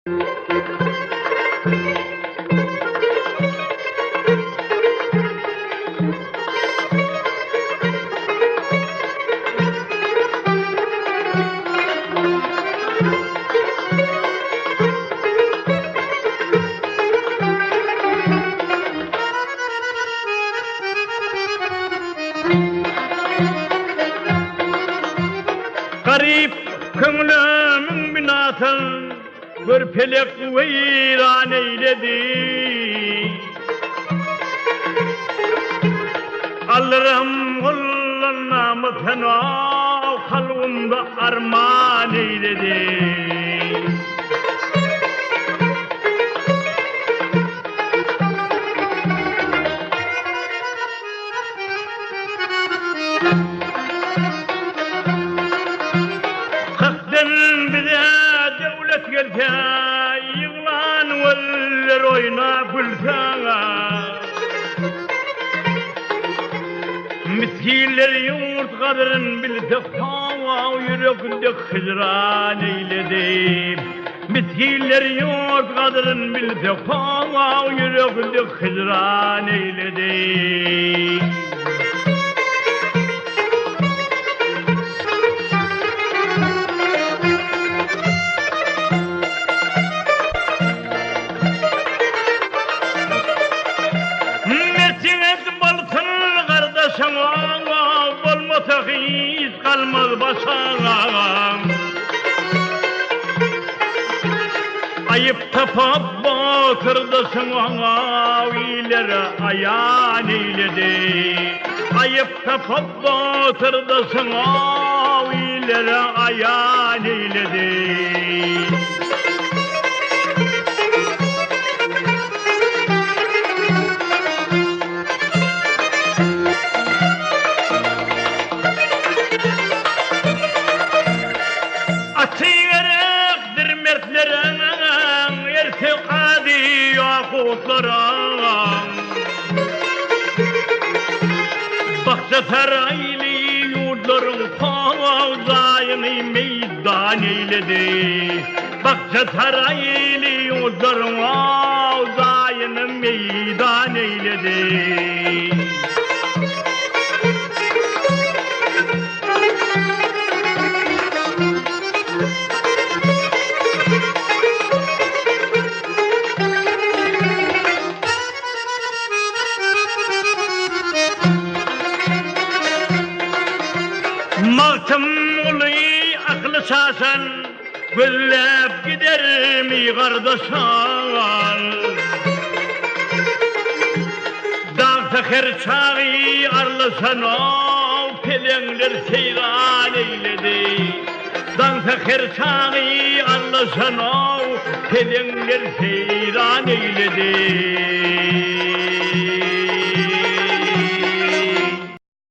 Garip köngülümün binatın bir pelek veyran eyledi. Alırım kullanamı fena kalbimde arman eyledi. Gelse yılan veller oyna bulsağa Miskiller yurt kadርን bilse hava yürekinde hicran eyledi. Miskiller yurt kadrin bilse hava yürekinde hicran eyledi. Bolmasa hiç kalmaz başağım. Ayıp tapıp batırdı sana ilere ayağın eyledi. Ayıp tapıp batırdı sana ilere ayağın eyledi. Açıverektir mertlerin irtikadi yakutların. Bahçe saraylı yurtların fazayını meydan eyledi. Bahçe saraylı yurtların fazayını meydan eyledi. Mahtum oluy aklı şaşan güllep gider mi kardeşan? Dağ teker çağı arlısan o pelengler seyran eyledi. Dağ teker çağı arlısan o pelengler seyran eyledi.